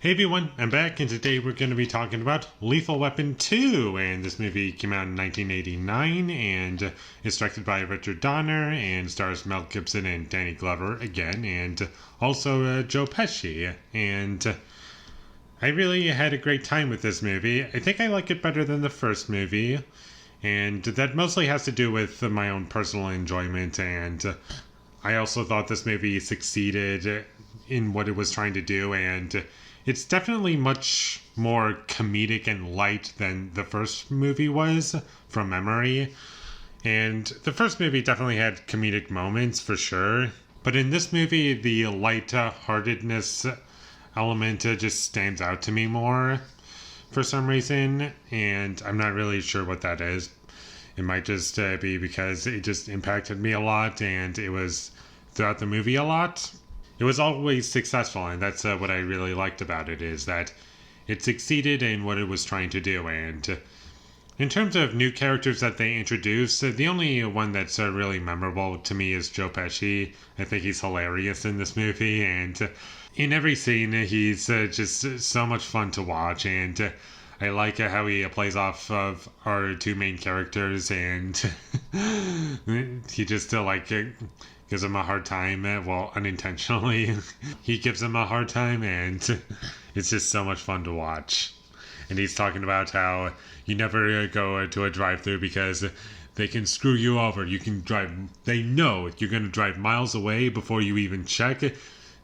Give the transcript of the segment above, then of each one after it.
Hey everyone, I'm back and today we're going to be talking about Lethal Weapon 2, and this movie came out in 1989 and is directed by Richard Donner and stars Mel Gibson and Danny Glover again, and also Joe Pesci. And I really had a great time with this movie. I think I like it better than the first movie, and that mostly has to do with my own personal enjoyment, and I also thought this movie succeeded in what it was trying to do, and it's definitely much more comedic and light than the first movie was, from memory. And the first movie definitely had comedic moments, for sure. But in this movie, the light-heartedness element just stands out to me more, for some reason. And I'm not really sure what that is. It might just be because it just impacted me a lot, and it was throughout the movie a lot. It was always successful, and that's what I really liked about it, is that it succeeded in what it was trying to do. And in terms of new characters that they introduced, the only one that's really memorable to me is Joe Pesci. I think he's hilarious in this movie, and in every scene, he's just so much fun to watch, and I like how he plays off of our two main characters, and he just gives him a hard time. Well, unintentionally, he gives him a hard time, and it's just so much fun to watch. And he's talking about how you never go to a drive-thru because they can screw you over. You can drive. They know you're going to drive miles away before you even check.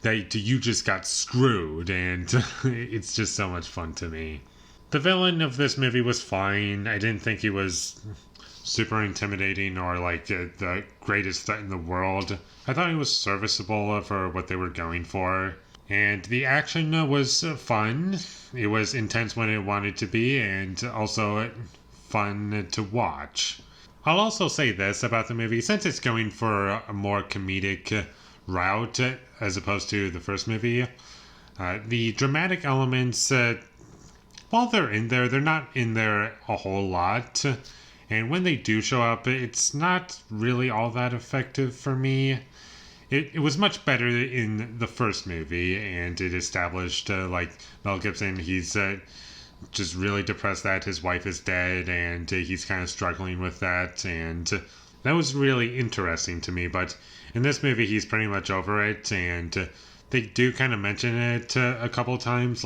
You just got screwed, and it's just so much fun to me. The villain of this movie was fine. I didn't think he was super intimidating or the greatest threat in the world. I thought he was serviceable for what they were going for. And the action was fun. It was intense when it wanted to be, and also fun to watch. I'll also say this about the movie, since it's going for a more comedic route as opposed to the first movie, the dramatic elements, while they're in there, they're not in there a whole lot. And when they do show up, it's not really all that effective for me. It was much better in the first movie, and it established, Mel Gibson, he's just really depressed that his wife is dead, and he's kind of struggling with that, and that was really interesting to me. But in this movie, he's pretty much over it, and they do kind of mention it a couple times,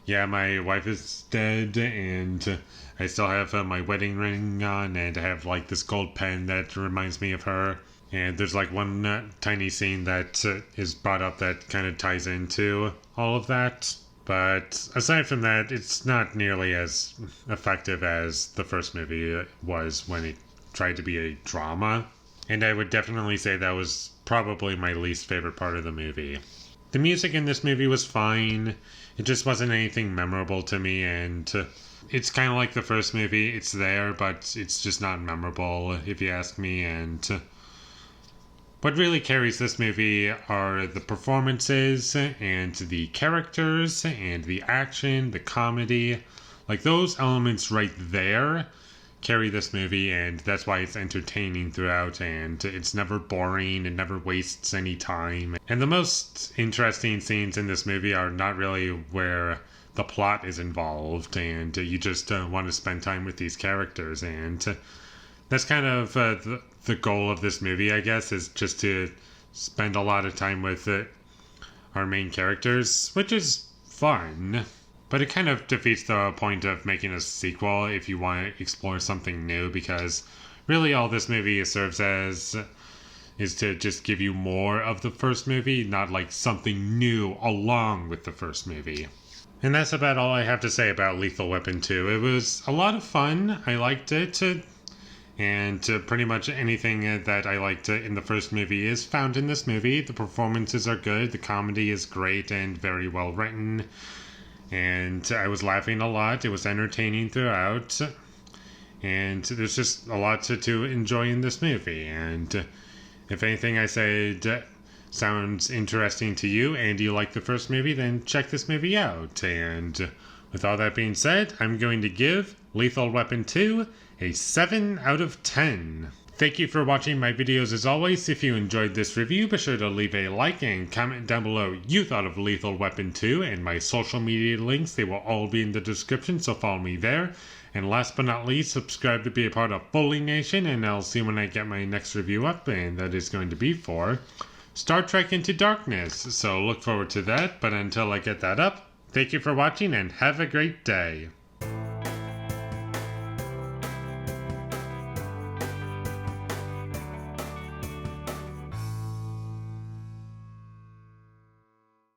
yeah, my wife is dead, and I still have my wedding ring on, and I have this gold pen that reminds me of her. And there's one tiny scene that is brought up that kind of ties into all of that. But aside from that, it's not nearly as effective as the first movie was when it tried to be a drama. And I would definitely say that was probably my least favorite part of the movie. The music in this movie was fine. It just wasn't anything memorable to me, and it's kind of like the first movie. It's there, but it's just not memorable, if you ask me. And what really carries this movie are the performances and the characters and the action, the comedy. Those elements right there carry this movie, and that's why it's entertaining throughout, and it's never boring, it never wastes any time. And the most interesting scenes in this movie are not really where the plot is involved, and you just want to spend time with these characters, and that's kind of the goal of this movie, I guess, is just to spend a lot of time with our main characters, which is fun. But it kind of defeats the point of making a sequel if you want to explore something new, because really all this movie serves as is to just give you more of the first movie, not something new along with the first movie. And that's about all I have to say about Lethal Weapon 2. It was a lot of fun. I liked it. And pretty much anything that I liked in the first movie is found in this movie. The performances are good. The comedy is great and very well written. And I was laughing a lot. It was entertaining throughout. And there's just a lot to enjoy in this movie. And if anything I said sounds interesting to you and you like the first movie, then check this movie out. And with all that being said, I'm going to give Lethal Weapon 2 a 7 out of 10. Thank you for watching my videos as always. If you enjoyed this review, be sure to leave a like and comment down below you thought of Lethal Weapon 2, and my social media links, they will all be in the description, so follow me there. And last but not least, subscribe to be a part of Foley Nation, and I'll see when I get my next review up, and that is going to be for Star Trek Into Darkness. So look forward to that, but until I get that up, thank you for watching and have a great day.